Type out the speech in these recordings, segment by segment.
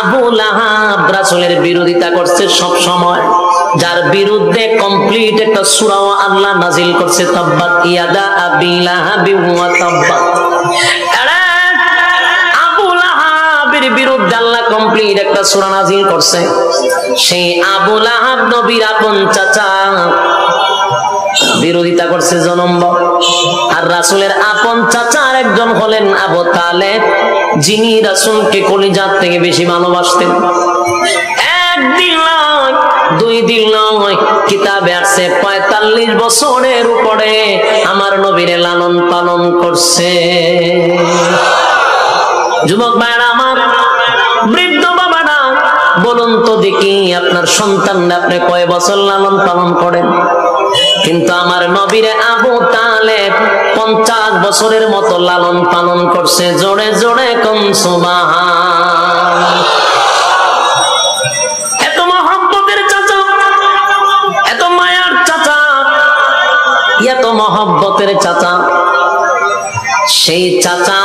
আবু লাহাব রাসূলের বিরোধিতা করছে সব সময়, যার বিরুদ্ধে কমপ্লিট একটা সূরা আল্লাহ নাজিল করছে, তাব্বাত ইয়াদা আবি লাহাবি ওয়া তাব্বা। আবু লাহাবের বিরুদ্ধে আল্লাহ কমপ্লিট একটা সূরা নাজিল করছে। সেই আবু লাহাব নবীর আপন চাচা, বিরোধিতা করছে জনম্ব। আর রাসূলের আপন চাচার একজন হলেন আবু তালেব, যিনি রাসূলকে কলিজার থেকে বেশি ভালোবাসতেন। একদিন নয়, 2 দিন নয়, কিতাবে আছে 45 বছরের উপরে আমার নবীরে লালন পালন করছে। যুবক ভাইরা আমার, বৃদ্ধ বাবারা, বলুন তো দেখি আপনার সন্তানরা আপনি কয় বছর লালন পালন করেন? কিন্তু আমার নবীরে আবু তালেব 50 বছরের মতো লালন পালন করছে। জোরে জোরে কোন সুবহান। এত মহব্বতের চাচা, এত মায়ার চাচা, এত মহব্বতের চাচা, সেই চাচা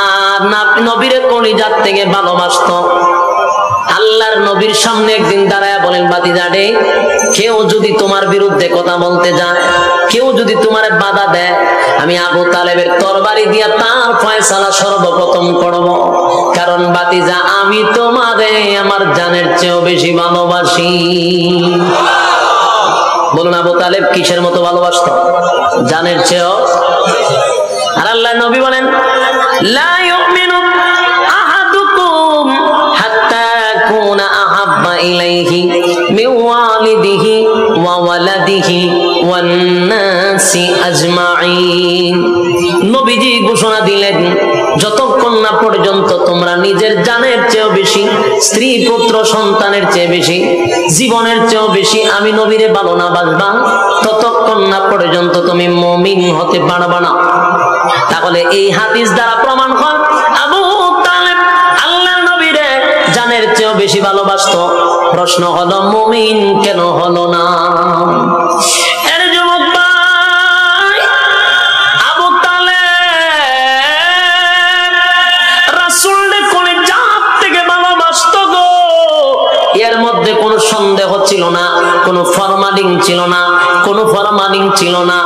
নবীরে কলিজার থেকে ভালোবাসতো। আল্লাহর নবীর সামনে একদিন দাঁড়ায় বলেন, ভাতিজা রে, কেউ যদি তোমার বিরুদ্ধে কথা বলতে যায়, কেউ যদি তোমার বাধা দেয়, আমি আবু তালেবের তরবারি দিয়া তার ফয়সালা সর্বপ্রথম করব। কারণ ভাতিজা, আমি তোমারে আমার জানের চেয়েও বেশি ভালোবাসি। বলুন, আবু তালেব কিসের মতো ভালোবাসতো? জানের চেয়েও। আর আল্লাহর নবী বলেন, লা ইউমিনু আহাদুকুম হাত্তা কুনা আহাব্বা ইলাইহি মিন ওয়ালিদিহি ওয়া ওয়ালাদিহি ওয়ান নাসি আজমাইন। নবীজি ঘোষণা দিলেন, যতক্ষণ না পর্যন্ত তোমরা নিজের জানের চেয়েও বেশি, স্ত্রী পুত্র সন্তানের চেয়ে বেশি, জীবনের চেয়েও বেশি আমি নবীরে ভালো না বাসবা, ততক্ষণ না পর্যন্ত তুমি মুমিন হতে পারবা না। তাহলে এই হাদিস দ্বারা প্রমাণ হয় আবু তালেব আল্লাহর নবীরে জানের চেয়েও বেশি ভালোবাসতো। প্রশ্ন হলো, মুমিন কেন হলো না? এর যুবক ভাই, আবু তালেব রাসূলের কলিজার থেকে ভালোবাসতো গো। এর মধ্যে কোনো সন্দেহ ছিল না, কোনো ফরমালিং ছিল না, কোনো ফরমালিং ছিল না।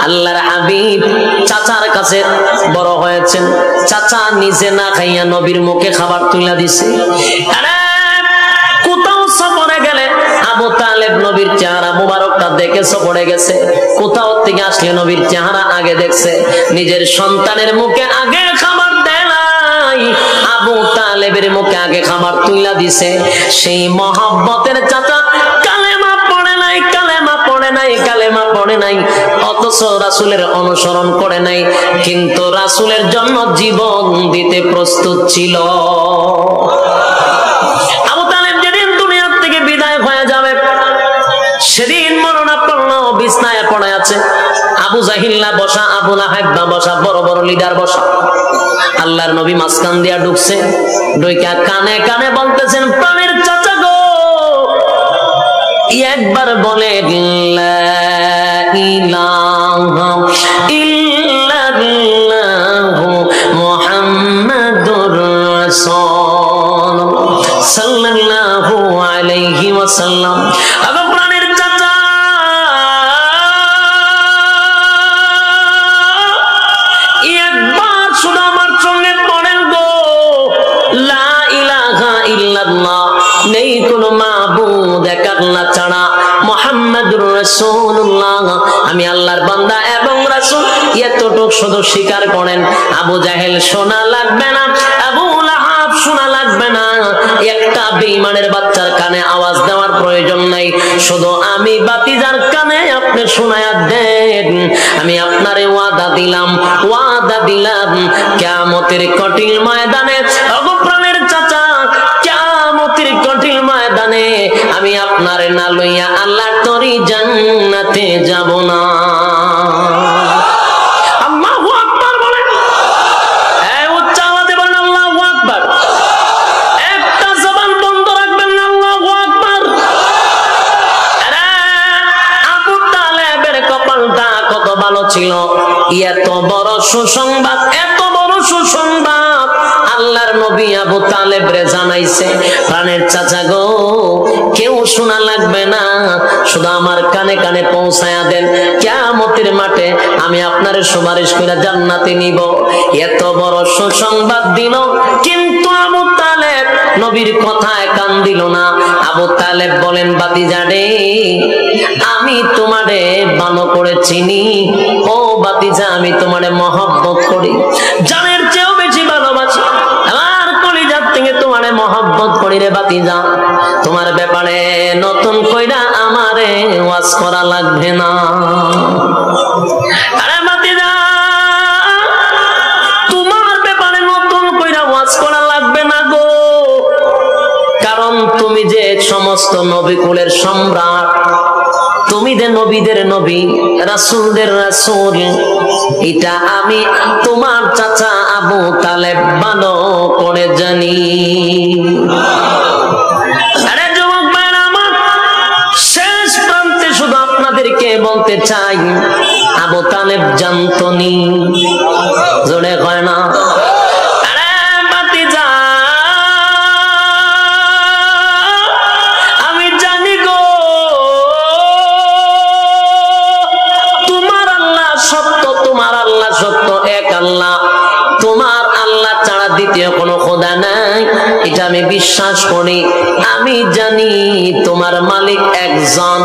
আল্লাহর হাবিব চাচার কাছে বড় হয়েছেন, চাচা নিজে না খাইয়া নবীর মুখে খাবার তুলে দিছে। কোথাও সফরে গেলে আবু তালেব নবীর চেহারা মুবারকটা দেখে সফরে গেছে, কোথাও থেকে আসলে নবীর চেহারা আগে দেখছে, নিজের সন্তানের মুখে আগে খাবার দেয় নাই, আবু তালেবের মুখে আগে খাবার তুলে দিছে। সেই মহব্বতের চাচা কালেমা পড়ে নাই, কালেমা পড়ে নাই, কালেমা পড়ে নাই, অথচ রাসূলের অনুসরণ করে নাই, কিন্তু রাসূলের জন্য জীবন দিতে প্রস্তুত ছিল। আবু তালেব যেদিন দুনিয়ার থেকে বিদায় হয়ে যাবে, সেদিন মরণাপন্ন বিছনায় পড়ে আছে। আবু জাহিল্লা বসা, আবু লাহাব বসা, বড় বড় লিডার বসা। আল্লাহর নবী মাঝখান দিয়া ঢুকছে, ঢুইকা কানে কানে বলতেছেন, প্রাণের চাচা গো, একবার বলে লা ইলাহা ইল্লাল্লাহু মুহাম্মাদুর রাসূলুল্লাহ সাল্লাল্লাহু আলাইহি ওয়াসাল্লাম। আবার প্রাণের চাচা, একবার শুধু আমার সঙ্গে পড়েন গো, লা ইলাহা ইল্লাল্লাহ, নেই কোনো মাবুদ এক আল্লাহ ছাড়া, মুহাম্মাদুর রাসূলুল্লাহ, আমি আল্লাহর বান্দা এবং রাসূল, এতটুকু শুধু স্বীকার করেন। আবু জাহেল শোনা লাগবে না, আবু লাহাব শোনা লাগবে না, একটা বেঈমানের বাচ্চার কানে আওয়াজ দেওয়ার প্রয়োজন নাই, শুধু আমি বাতিজার কানে আপনি শোনায়া দেন। আমি আপনারে ওয়াদা দিলাম, ওয়াদা দিলাম, কিয়ামতের কঠিন ময়দানে, ওগো প্রাণের চাচা, কিয়ামতের কঠিন ময়দানে আমি আপনারে না লইয়া আল্লাহর তরি জান্নাতে যাব না। আল্লাহু আকবার বলেন, এই উচ্চ আওয়াজে বলেন আল্লাহু আকবার। একটা জবান বন্ধ রাখবেন না, আল্লাহু আকবার। আরে আবু তালেবের কপালটা কত ভালো ছিল, এত বড় সুসংবাদ, এত বড় সুসংবাদ আল্লাহর নবী আবু তালেব রে জানাইছে, প্রাণের চাচা গো, কেউ শোনা লাগবে না, শুধু আমার কানে কানে পৌঁছায়া দেন, কিয়ামতের মাঠে আমি আপনার সুপারিশ করে জান্নাতে নিব। এত বড় সুসংবাদ দিল, কিন্তু আবু তালেব নবীর কথায় কান দিল না। আবু তালেব বলেন, বাতিজা রে, আমি তোমারে ভালো করে চিনি, ও বাতিজা, আমি তোমারে মহব্বত করি, জানের চেয়েও বেশি ভালোবাসি, আমার কলিজার থেকে তোমারে মহব্বত করি রে বাতিজা। তোমার ব্যাপারে নতুন কইরা আমারে ওয়াজ করা লাগবে না। আরে বাতিজা, তোমার ব্যাপারে নতুন কইরা ওয়াজ করা লাগবে না গো, কারণ তুমি যে সমস্ত নবী কুলের সম্রাট, তুমি যে নবীদের নবী, রাসূলদের রাসূল, এটা আমি তোমার চাচা আবু তালেব ভালো করে জানি। আরে যুবক ভাইরা আমার, শেষ প্রান্তে শুধু আপনাদেরকে বলতে চাই, আবু তালেব জানতো নি, জোরে কয় না। তোমার আল্লাহ ছাড়া দ্বিতীয় কোনো খোদা নাই, এটা আমি বিশ্বাস করি। আমি জানি তোমার মালিক একজন,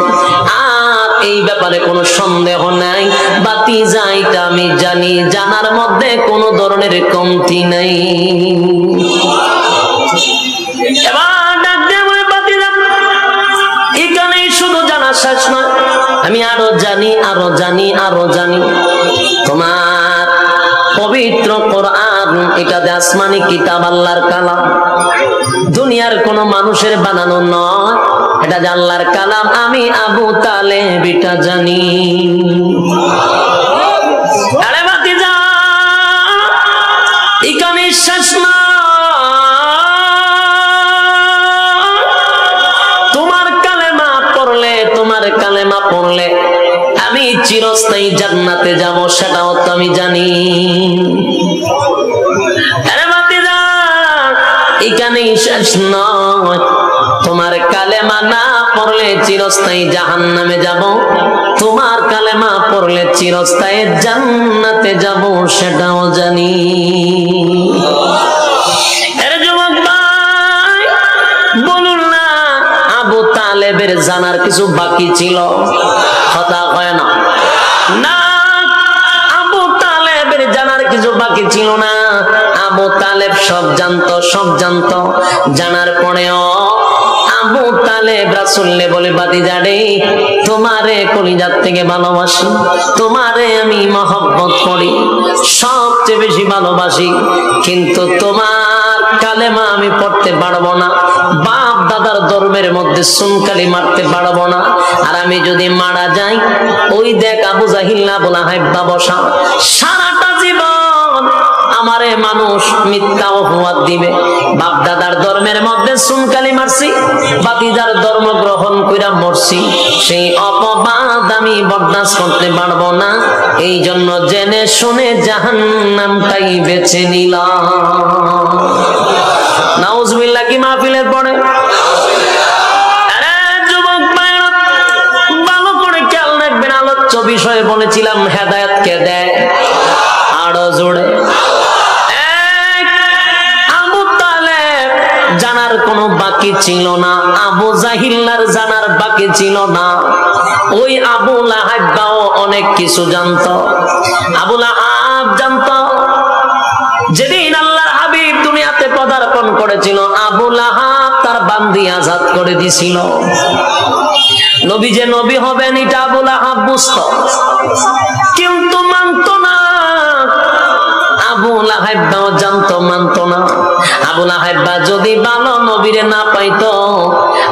আর এই ব্যাপারে কোনো সন্দেহ নাই। বাতিজা, এটা আমি জানি, জানার মধ্যে কোনো ধরনের কমতি নাই। এবার ডাক দিয়ে বলে, বাতিজা, এখানেই শুধু জানা শেষ নয়, আমি আরো জানি, আরো জানি, আরো জানি। তোমার পবিত্র কোরআন, এটা যে আসমানি কিতাব, আল্লাহর কালাম, দুনিয়ার কোন মানুষের বানানো নয়, এটা যে আল্লাহর কালাম, আমি আবু তালেব এটা জানি। আরে বাতিজা, এখানে শেষ না, তোমার কালেমা পড়লে, তোমার কালেমা পড়লে আমি চিরস্থায়ী জান্নাতে যাব, সেটাও তো আমি জানি। আরে বাতিজা, এখানেই শেষ নয়, তোমার কালেমা না পড়লে চিরস্থায়ী জাহান্নামে যাব, তোমার কালেমা পড়লে চিরস্থায়ী জান্নাতে যাব, সেটাও জানি। আরে যুবক ভাই, বলুন না, আবু তালেবের জানার কিছু বাকি ছিল? কথা হয় না, না, আবু তালেবের জানার কিছু বাকি ছিল না। আবু তালেব সব জানতো, সব জানতো। জানার পরেও আবু তালেব রাসূলকে বলে, বাতিজা রে, তোমারে কলিজার থেকে ভালোবাসি, তোমারে আমি মহব্বত করি, সবচেয়ে বেশি ভালোবাসি, কিন্তু তোমার কালেমা আমি পড়তে পারবো না, বাপ দাদার ধর্মের মধ্যে সুনকালি মারতে পারবো না, আর আমি যদি মারা যাই, ওই দেখ আবু জাহিল আবু লাহাব বসা, সারাটা জীবন আমারে মানুষ মিথ্যা অপবাদ দিবে, বাপ দাদার ধর্মের মধ্যে সুনকালি মারছি, বাতিজার ধর্ম গ্রহণ কইরা মরছি, সেই অপবাদ আমি বরদাস্ত করতে পারবো না। এই জন্য জেনে শুনে জাহান্নামটাই বেছে নিলাম। নাউজুবিল্লাহ কি মাহফিলের পরে? আরে যুবক ভাইরা, ভালো করে খেয়াল রাখবেন, আলোচ্য বিষয়ে বলেছিলাম হেদায়েত কে দেয়, আরো জোরে। আবু তালেব জানার কোনো বাকি ছিল না, আবু জাহিলার জানার বাকি ছিল না। ওই আবু লাহাবও অনেক কিছু জানতো। আবু লাহাব জানতো, যেদিন আল্লাহর হাবিব দুনিয়াতে পদার্পণ করেছিল, আবু লাহাব তার বান্দি আজাদ করে দিছিল। নবী যে নবী হবেন এটা আবু লাহাব বুঝতো, কিন্তু মানতো না। আবু লাহাব জানতো, মানতো না। আবু লাহাব যদি ভালো নবীরে না পাইতো,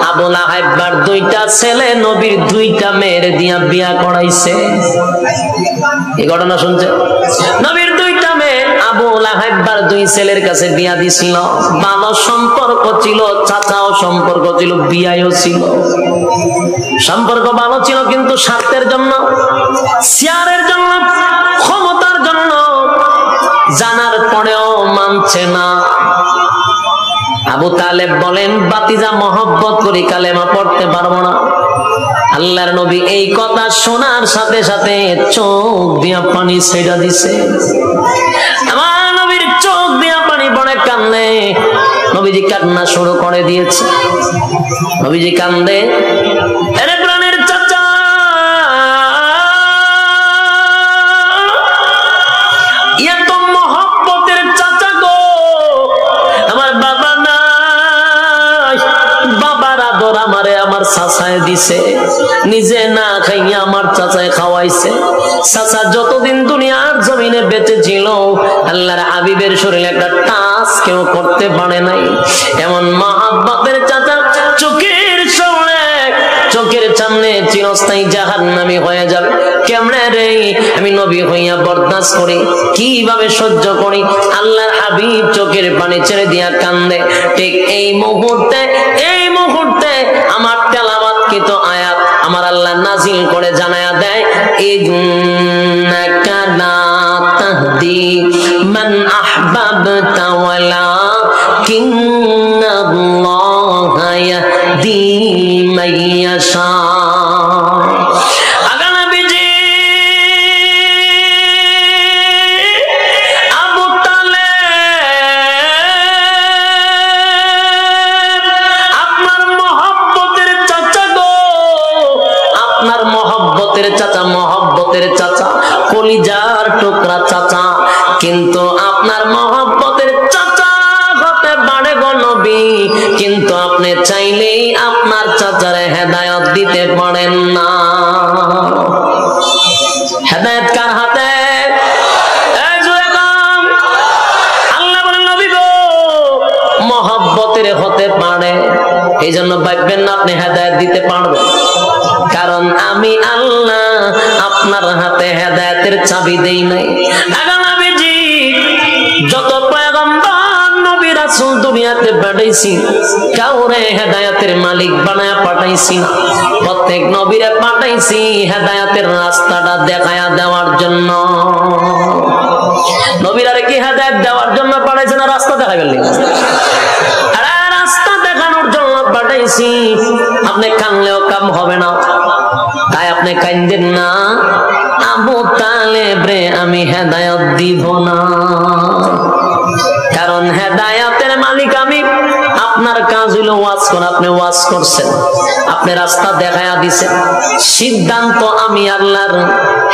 আবু লাহাব দুইটা ছেলে নবীর দুইটা মেয়ের দিয়া বিয়া করাইছে। এই ঘটনা শুনছে? নবীর দুইটা মেয়ে আবু লাহাব দুই ছেলের কাছে বিয়া দিছিল। ভালো সম্পর্ক ছিল, চাচাও সম্পর্ক ছিল, বিয়াও ছিল। সম্পর্ক ভালো ছিল, কিন্তু স্বার্থের জন্য, চেয়ারের জন্য, ক্ষমতার জন্য জানার পরেও মানছে না। আবু তালেব বলেন, বাতিজা মহব্বত করি, কালেমা পড়তে পারবো না। আল্লাহর নবী এই কথা শোনার সাথে সাথে চোখ দিয়া পানি ছেড়া দিছে। আমার নবীর চোখ দিয়া পানি পড়ে, কান্দে। নবীজি কান্না শুরু করে দিয়েছে। নবীজি কান্দে, আরে প্রাণের চাচা, এত মহব্বতের চাচা গো, আমার বাবা নাই, বাবার আদর আমারে আমার চাচায় দিছে, নিজে না খাইয়া আমার চাচায় খাওয়াইছে। চাচা যতদিন দুনিয়ার জমিনে বেঁচে ছিল, আল্লাহর হাবিবের শরীরে একটা টাচ কেউ করতে পারে নাই। এমন মহব্বতের চাচা চোখের সামনে চিরস্থায়ী জাহান্নামী হয়ে যাবে। কেমনে রে আমি নবী হইয়া বরদাস্ত করি, কিভাবে সহ্য করি? আল্লাহর হাবিব চোখের পানি ছেড়ে দিয়া কান্দে। ঠিক এই মুহূর্তে আমার তেলাওয়াতকৃত আয়াত আমার আল্লাহ নাজিল করে জানায়া দেয়, ইন্নাকা লা তাহদি মান আহবাবতা ওয়ালাকিন্নাল্লাহা ইয়াহদি মান ইয়াশা। মহব্বতের চাচা, কলিজার টুকরা চাচা, কিন্তু আপনার মহব্বতের চাচা হতে পারে গো নবী, কিন্তু আপনি চাইলেই আপনার চাচারে হেদায়েত দিতে পারেন না। হেদায়েত কার হাতে? আল্লাহ বলেন, নবী গো মহব্বতের হতে পারে, এই জন্য ভাববেন না আপনি হেদায়েত দিতে পারবেন, কারণ আমি আল্লাহ আপনার হাতে হেদায়েতের চাবি দেই নাই। নবীজি যত পয়গম্বর নবী রাসূল দুনিয়াতে পাঠাইছি, কাউরে হেদায়েতের মালিক বানায়া পাঠাইছি না। প্রত্যেক নবীরে পাঠাইছি হেদায়েতের রাস্তাটা দেখায়া দেওয়ার জন্য। নবীরা কি হেদায়েত দেওয়ার জন্য পাঠাইছে না রাস্তা দেখাবেন? রাস্তা দেখানোর জন্য পাঠাইছি। আপনি কানলেও কাম হবে না, তাই আপনি কান্দেন না। আবু তালেব রে আমি হেদায়েত দিব না, কারণ হেদায়েতের মালিক আমি। আপনার কাজ হলো ওয়াজ করা, আপনি ওয়াজ করছেন, আপনি রাস্তা দেখায়া দিছেন। সিদ্ধান্ত আমি আল্লাহর,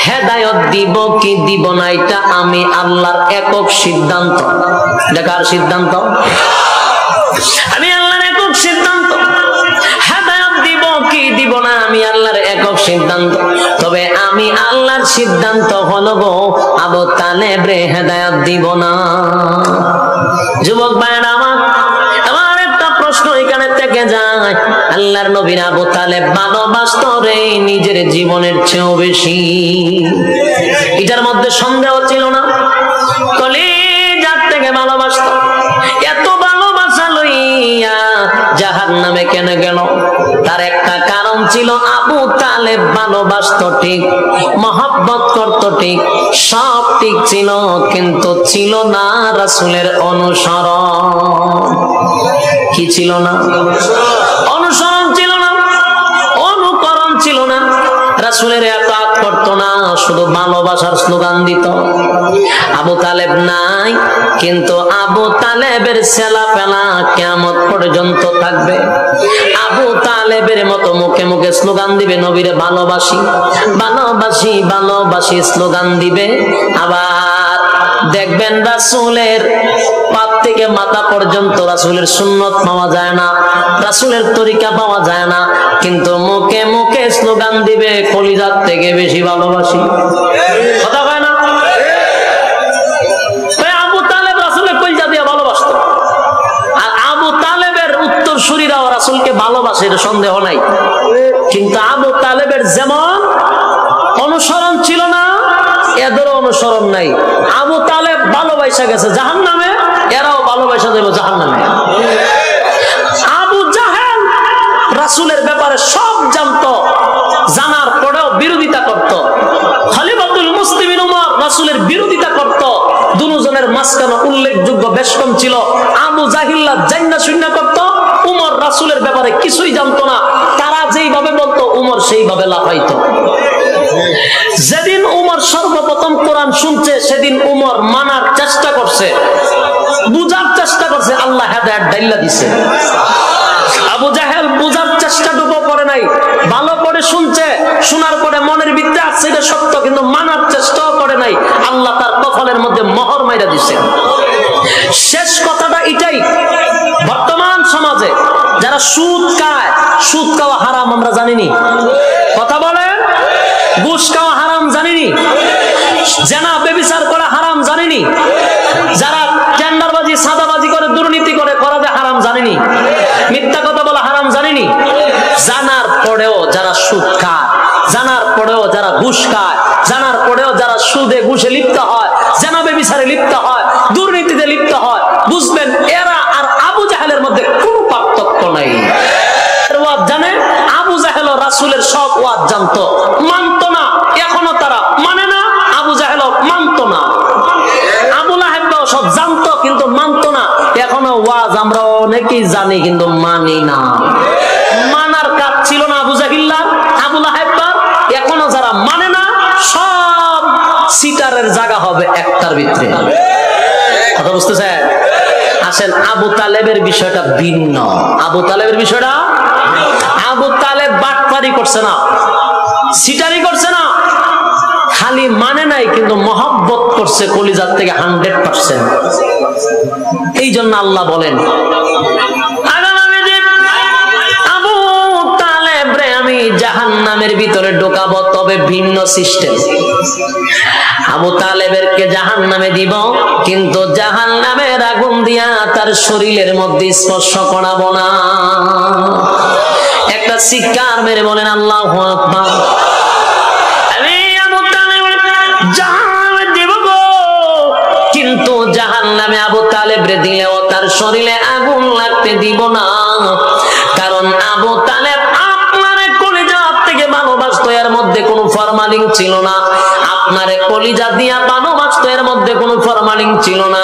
হেদায়েত দিব কি দিব না এটা আমি আল্লাহর একক সিদ্ধান্ত। দেখার সিদ্ধান্ত আমি আল্লাহর একক সিদ্ধান্ত। হেদায়েত দিব কি দিব না আমি আল্লাহর একক সিদ্ধান্ত। তবে আমি আল্লাহর সিদ্ধান্ত হলো গো আবু তালেব রে হেদায়েত দিব না। যুবক ভাইরা আমার একটা প্রশ্ন এখানে থেকে যায়, আল্লাহর নবীর আবু তালেব ভালোবাসত রে নিজের জীবনের চেয়েও বেশি, এটার মধ্যে সন্দেহ ছিল না। কলিজার থেকে ভালোবাসত। এত ভালোবাসা লইয়া জাহান্নামে কেন গেল? তার একটা কারণ ছিল, আবু তালেব ভালোবাসত ঠিক, মহব্বত করত ঠিক, সব ঠিক ছিল, কিন্তু ছিল না রাসূলের অনুসরণ। কি ছিল না? অনুসরণ ছিল না, অনুকরণ ছিল না। রাসূলের ইতাআত করত না, শুধু ভালোবাসার স্লোগান দিত। আবু তালেব নাই, কিন্তু আবু তালেবের ছেলেপেলা কিয়ামত পর্যন্ত থাকবে। আবু তালেবের মতো মুখে মুখে স্লোগান দিবে, নবীরে ভালোবাসি ভালোবাসি ভালোবাসি স্লোগান দিবে। আবার দেখবেন রাসূলের পাত থেকে মাথা পর্যন্ত রাসূলের সুন্নত পাওয়া যায় না, রাসূলের তরিকা পাওয়া যায় না, কিন্তু মুখে মুখে স্লোগান দিবে কলিজার থেকে বেশি ভালোবাসি। কথা হয় না? আবু তালেব রাসূলের কলিজা দিয়ে ভালোবাসত, আর আবু তালেবের উত্তরসূরিরাও রাসূলকে ভালোবাসে, সন্দেহ নাই। কিন্তু আবু তালেবের যেমন অনুসরণ ছিল না, এদেরও অনুসরণ নাই। আবু তালেব ভালোবাসা গেছে জাহান্নামে, এরাও ভালোবাসা দেব জাহান্নামে। আবু জাহেল রাসূলের ব্যাপারে সব জানতো, জানার পরেও বিরোধিতা করত। খলিফাতুল মুসলিমিন উমর রাসূলের বিরোধিতা করত। দুজনের মাঝখানে উল্লেখযোগ্য বেশকম ছিল। আবু জাহিল্লা জান্না শুন্না করত, উমর রাসূলের ব্যাপারে কিছুই জানতো না। তারা যেইভাবে বলতো উমর সেইভাবে লাফাইতো। যেদিন উমর সর্বপ্রথম কোরআন শুনছে সেদিন উমর মানার চেষ্টা করছে, বুঝার চেষ্টা করছে, আল্লাহ হেদায়েত ডাইলা দিছে। আবু জাহেল বুঝার চেষ্টাটুকু করে নাই, ভালো করে শুনছে, শোনার পরে মনের ভিতরে আছে এটা সত্য, কিন্তু মানার চেষ্টাও করে নাই। আল্লাহ তার কপালের মধ্যে মোহর মাইরা দিছে। শেষ কথাটা এটাই, বর্তমান সমাজে যারা সুদ খায়, সুদ খাওয়া হারাম আমরা জানিনি, কথা বলেন, ঘুষ খাওয়া হারাম জানিনি, জেনা ব্যভিচার করা হারাম জানিনি, যারা টেন্ডারবাজি সাদাবাজি করে দুর্নীতি করে করা যে হারাম জানিনি, মিথ্যা কথা বলা হারাম জানিনি। জানার পরেও যারা সুদ খায়, জানার পরেও যারা ঘুষ খায়, জানার পরেও যারা সুদে ঘুষে লিপ্ত হয়, জেনা ব্যভিচারে লিপ্ত হয়, দুর্নীতিতে লিপ্ত হয়, বুঝবেন এরা আর আবু জাহেলের মধ্যে কোনো পার্থক্য নাই। জানে আবু জাহেল রাসূলের সব ওয়াজ জানতো, মানতো না, এখনো তারা মানে না। আবু জাহেল মানতো না, আবু লাহাব সব জানতো কিন্তু মানতো না। এখনো ওয়াজ আমরা অনেকেই জানি কিন্তু মানি না। মানার কাজ ছিল না আবু জাহিল্লাহ, আবু লাহাব, এখনো যারা মানে না সব সিটারের জায়গা হবে একটার ভিতরে। কথা বুঝতেছেন? আসেন, আবু তালেবের বিষয়টা ভিন্ন। আবু তালেবের বিষয়টা, আবু তালেব বাটপারি করছে না, সিটারি করছে না, খালি মানে নাই কিন্তু মহব্বত করছে কলিজার থেকে 100%। এই জন্য আল্লাহ বলেন আবু তালেব রে আমি জাহান্নামের ভিতরে ঢোকাবো, তবে ভিন্ন সিস্টেম। আবু তালেবেরকে জাহান্নামে দিব, কিন্তু জাহান্নামের আগুন দিয়া তার শরীরের মধ্যে স্পর্শ করাবো না। একটা চিৎকার মেরে বলেন আল্লাহু আকবার। আমি আবু তালেব জাহান্নামে দিব গো, কিন্তু জাহান্নামে আবু তালেব রে দিলেও তার শরীরে আগুন লাগতে দিব না। কারণ আবু তালেব আপনার কলিজা থেকে ভালোবাসতো, এর মধ্যে কোনো ফরমালিন ছিল না। আপনার কলিজা দিয়া ভালোবাসতো, এর মধ্যে কোনো ফরমালিন ছিল না।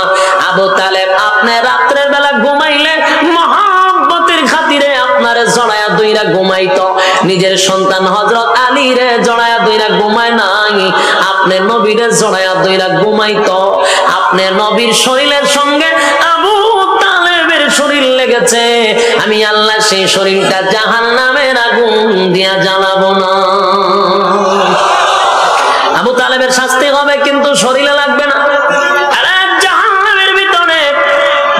আবু তালেব আপনি রাত্রের বেলা ঘুমাইলে মহব্বতের খাতিরে আপনারে জড়ায়া দইরা ঘুমাইতো। নিজের সন্তান হযরত আলী রে জড়ায়া দইরা ঘুমায় নাই, আপনি নবীরে জড়ায়া দইরা ঘুমাইতো। আপনি নবীর শরীরের সঙ্গে আবু তালেবের শরীর লেগেছে, আমি আল্লাহ সেই শরীরটা জাহান্নামের আগুন দিয়া জ্বালাবো না। আবু তালেবের শাস্তি হবে কিন্তু শরীরে লাগবে না। আরে জাহান্নামের ভিতরে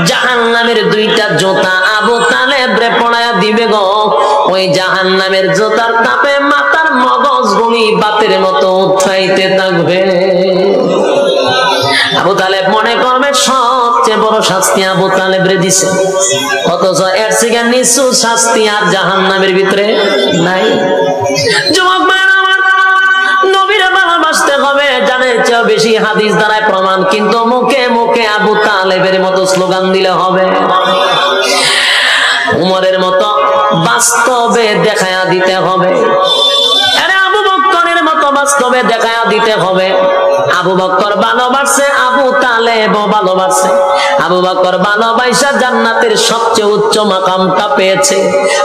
জাহান্নামের দুইটা জুতা আবু তালেব রে পড়ায়া দিবে গো। ওই জাহান্নামের জুতার তাপে মাথার মগজগুলি বাতের মতো উঠাইতে থাকবে। আবু তালেব মনে করবে সবচেয়ে বড় শাস্তি আবু তালেব রে দিছে, অথচ এর থেকে নিচু শাস্তি আর জাহান্নামের ভিতরে নাই। যুবক ভাইরা আমার, নবীর ভালোবাসতে হবে, জানের চেয়ে বেশি হাদিস দ্বারাই প্রমাণ, কিন্তু মুখে মুখে আবু তালেবের মতো স্লোগান দিলে হবে। উমরের মতো বাস্তবে দেখায়া দিতে হবে, আবু বকরের মতো বাস্তবে দেখায়া দিতে হবে। আবু বকর ভালোবাসছে, আবু তালেব ভালোবাসছে। আবু বকর ভালোবাসা জান্নাতের সবচেয়ে উচ্চ মাকামটা পেয়েছে,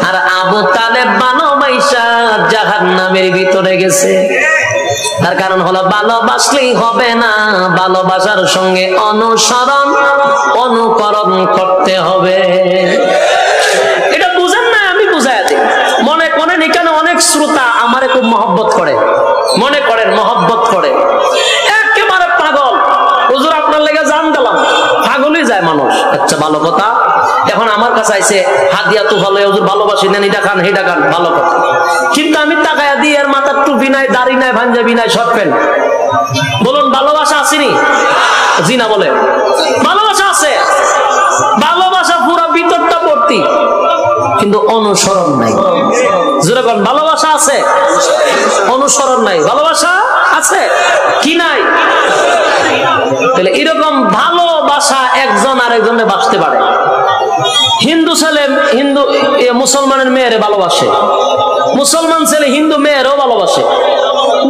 আর আবু তালেব ভালোবাসা জাহান্নামের ভিতরে গেছে। তার কারণ হলো ভালোবাসলেই হবে না, ভালোবাসার সঙ্গে অনুসরণ অনুকরণ করতে হবে। এটা বুঝেন না, আমি বুঝাই দিই। মনে করেন এখানে অনেক শ্রোতা আমারে খুব মহব্বত করে, মনে করেন মহব্বত করে, একেবারে পাগল, হুজুর আপনার লেগে জান দিলাম, পাগলই যায় মানুষ। আচ্ছা ভালো কথা, এখন আমার কাছে আইছে হাদিয়া তো ভালো, হুজুর ভালোবাসি নেন, এটা খান হেটা খান, ভালো কথা। কিন্তু আমি তাকায়া দিই এর মাথার টুপি নাই, দাড়ি নাই, পাঞ্জাবি নাই, শর্ট প্যান্ট। বলুন ভালোবাসা আসেনি? জি না বলে ভালোবাসা আছে, ভালোবাসা পুরো ভিতরটা ভর্তি, কিন্তু অনুসরণ নাই। যেরকম ভালোবাসা আছে, অনুসরণ নাই। ভালোবাসা আছে কি নাই? তাহলে এরকম ভালোবাসা একজন আরেকজনে বাসতে পারে। হিন্দু ছেলে হিন্দু মুসলমানের মেয়েরে ভালোবাসে, মুসলমান ছেলে হিন্দু মেয়েরও ভালোবাসে।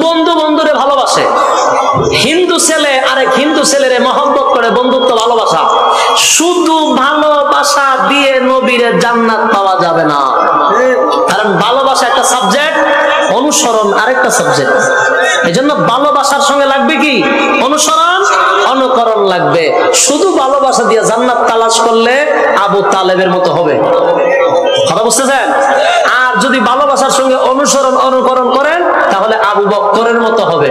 বন্ধু বন্ধুরে ভালোবাসে, হিন্দু ছেলে আরেক হিন্দু ছেলেরে মহব্বত করে, বন্ধুত্ব ভালোবাসা। শুধু ভালোবাসা দিয়ে নবীরে জান্নাত পাওয়া যাবে না, কারণ ভালোবাসা একটা সাবজেক্ট, অনুসরণ আরেকটা সাবজেক্ট। এজন্য ভালোবাসার সঙ্গে লাগবে কি? অনুসরণ, অনুকরণ লাগবে। শুধু ভালোবাসা দিয়ে জান্নাত তালাশ করলে আবু তালেবের মতো হবে। কথা বুঝতেছেন? আর যদি ভালোবাসার সঙ্গে অনুসরণ অনুকরণ করেন তাহলে আবু বকরের মতো হবে।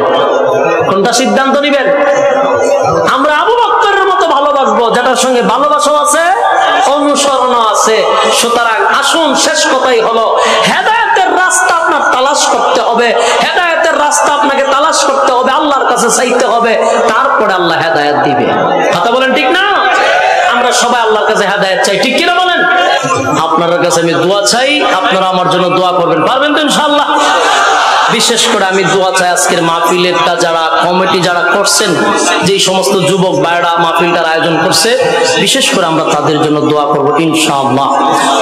কোনটা সিদ্ধান্ত নিবেন? আমরা আবু বকরের মতো ভালোবাসবো, যেটার সঙ্গে ভালোবাসাও আছে, অনুসরণও আছে। সুতরাং আসুন, শেষ কথাই হলো হেদায়েতের রাস্তা আপনার তালাশ করতে হবে, হেদায়েতের রাস্তা আপনাকে তালাশ করতে হবে, আল্লাহর কাছে চাইতে হবে, তারপরে আল্লাহ হেদায়েত দিবে। কথা বলেন ঠিক না? আমরা সবাই আল্লাহর কাছে হেদায়েত চাই, ঠিক কিনা বলেন? আপনার কাছে আমি দোয়া চাই, আপনারা আমার জন্য দোয়া করবেন, পারবেন তো ইনশাআল্লাহ? বিশেষ করে আমি দোয়া চাই আজকের মাহফিলেরটা যারা কমিটি যারা করছেন, যে সমস্ত যুবক ভাইরা মাহফিলটার আয়োজন করছে, বিশেষ করে আমরা তাদের জন্য দোয়া করব ইনশাআল্লাহ।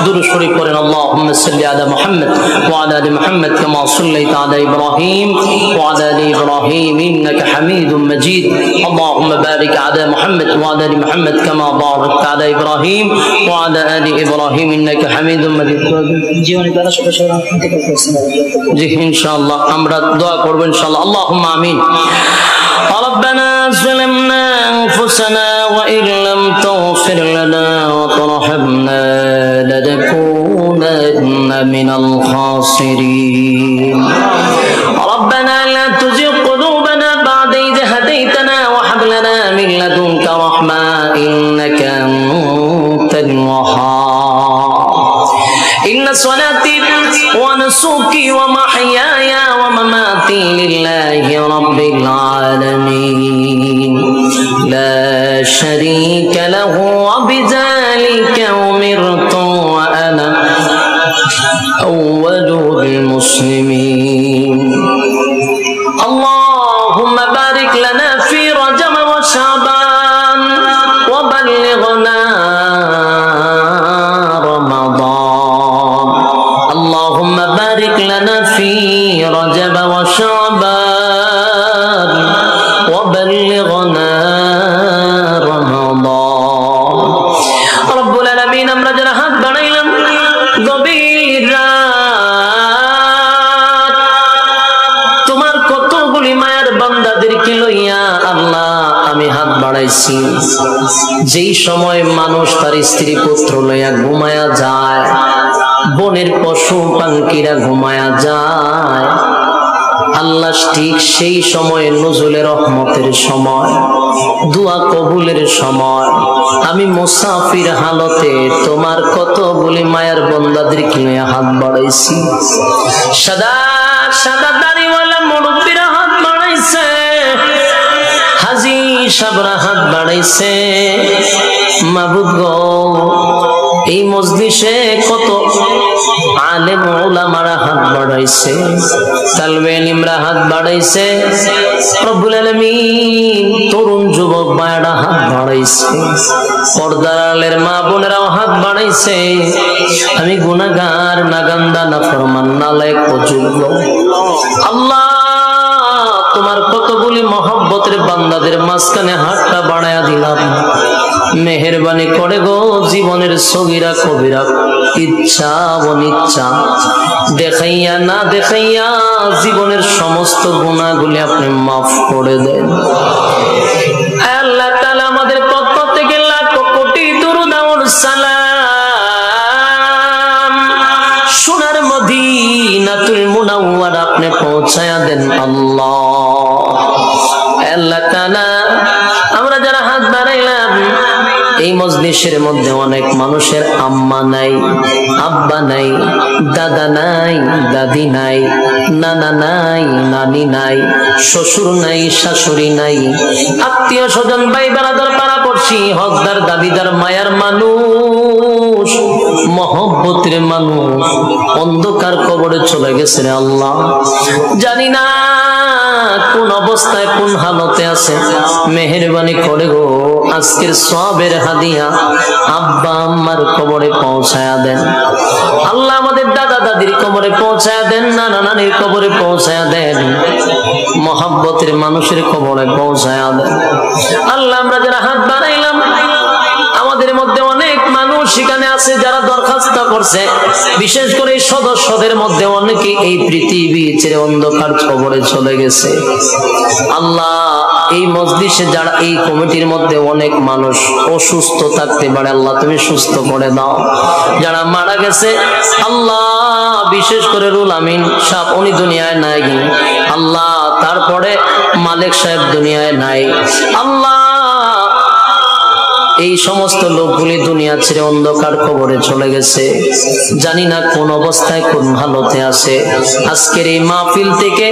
দুরূদ শরীফ পড়েন, আল্লাহুম্মা সাল্লি আলা মুহাম্মাদ ওয়া আলা আলি মুহাম্মাদ কামা সাল্লাইতা আলা ইব্রাহিম ওয়া আলা আলি ইব্রাহিম ইন্নাকা হামিদুম মাজিদ। আল্লাহুম্মা বারিক আলা মুহাম্মাদ ওয়া আলা আলি মুহাম্মাদ কামা বারাকতা আলা ইব্রাহিম ওয়া আলা আলি ইব্রাহিম ইন্নাকা হামিদুম মাজিদ। জীবনে তারা জি ইনশাআল্লাহ আমরা দোয়া করব ইনশাআল্লাহ। আল্লাহুম্মা আমিন। ربنا ظلمنا أنفسنا وإن لم تغفر لنا وترحمنا لنكونن من الخاسرين. ربنا لا تزغ قلوبنا بعد إذ هديتنا وهب لنا من لدنك رحمة إنك أنت الوهاب. إن صلاتي ونسكي ومحياي ومماتي لله رب العالمين لا شريك له وبذلك أمرت وأنا أول المسلمين. اللهم بارك لنا في رجب وشعبان وبلغنا رمضان. اللهم بارك لنا في رجب وشعبان وبلغنا رمضان. رب العالمين আমরা যারা হাত বাড়াইলাম গভীর রাত তোমার কতগুলি মায়ের বান্দাদেরকে লইয়া আল্লাহ আমি হাত বাড়াইছি, যেই সময় মানুষ তার স্ত্রী পুত্র লইয়া ঘুমায়া যায়, বনের পশু পাখিরা ঘুমায়া যায়, আল্লাহ ঠিক সেই সময় নজুলের রহমতের সময়, দোয়া কবুলের সময় আমি মুসাফির হালতে তোমার কতগুলি মায়ের বান্দাদেরকে নিয়ে হাত বাড়াইছি। সাদা সাদা দাড়িওয়ালা মুরব্বিরা হাত বাড়াইছে, হাজী সাহেবরা হাত বাড়াইছে। মাবুদ গো, এই মজলিসে কত আলেম ওলামারা হাত বাড়াইছে, তালবে ইলমরা হাত বাড়াইছে, রব্বুল আলামিন তরুণ যুবক ভাইরা হাত বাড়াইছে, পর্দার আলের মা বোনেরাও হাত বাড়াইছে। আমি গুনাহগার, নাগান্দা, নাফরমান, নালায়েক, অযোগ্য। আল্লাহ তোমার কতগুলি মহব্বতের বান্দাদের মাঝখানে হাতটা বাড়ায়া দিলাম, মেহেরবানি করে গো জীবনের সগীরা কবিরা ইচ্ছা অনিচ্ছা দেখাইয়া না দেখাইয়া জীবনের সমস্ত গুনাহগুলি আপনি মাফ করে দেন। আল্লাহ তাআলা আমাদের পক্ষ থেকে লাখ কোটি দরুদ আর সালাম সোনার মদিনাতুল মুনাওয়ারা আপনি পৌঁছায়া দেন আল্লাহ। আল্লাহ তাআলা আমরা যারা হাত বাড়াইলাম, এই মজলিসের মধ্যে অনেক মানুষের আম্মা নাই, আব্বা নাই, দাদা নাই, দাদি নাই, নানা নাই, নানি নাই, শ্বশুর নাই, শাশুড়ি নাই, আত্মীয় স্বজন, ভাই বেড়াদার, পাড়াপড়শি, হকদার, দাবিদার, মায়ার মানুষ, মহব্বতের মানুষ অন্ধকার কবরে চলে গেছে রে আল্লাহ। জানি না কোন অবস্থায় কোন হালতে আছে, মেহেরবানি করে গো আজকের সওয়াবের হাদিয়া আব্বা আম্মার কবরে পৌঁছায়া দেন আল্লাহ। আমাদের দাদা দাদির কবরে পৌঁছায় দেন, নানা নানির কবরে পৌঁছায় দেন, মহব্বতের মানুষের কবরে পৌঁছায় দেন। আল্লাহ আমরা যারা হাত বাড়াইলাম, আমাদের মধ্যে অনেক মানুষ সেখানে আছে যারা দরখাস্ত করছে, বিশেষ করে এই সদস্যদের মধ্যে অনেকে এই পৃথিবী ছেড়ে অন্ধকার কবরে চলে গেছে। আল্লাহ এই মজলিসে যারা, এই কমিটির মধ্যে অনেক মানুষ অসুস্থ থাকতে পারে, আল্লাহ তুমি সুস্থ করে দাও। যারা মারা গেছে আল্লাহ, বিশেষ করে রুল আমিন সাহেব, উনি দুনিয়ায় নাই আল্লাহ, তারপরে মালিক সাহেব দুনিয়ায় নাই আল্লাহ, এই সমস্ত লোকগুলি দুনিয়া ছেড়ে অন্ধকার কবরে চলে গেছে, জানি না কোন অবস্থায় কোন হালতে আছে। আজকের এই মাহফিল থেকে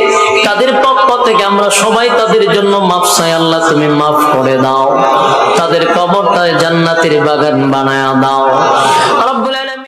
তাদের পক্ষ থেকে আমরা সবাই তাদের জন্য মাফ চাই, আল্লাহ তুমি মাফ করে দাও, তাদের কবরটায় জান্নাতের বাগান বানায়া দাও।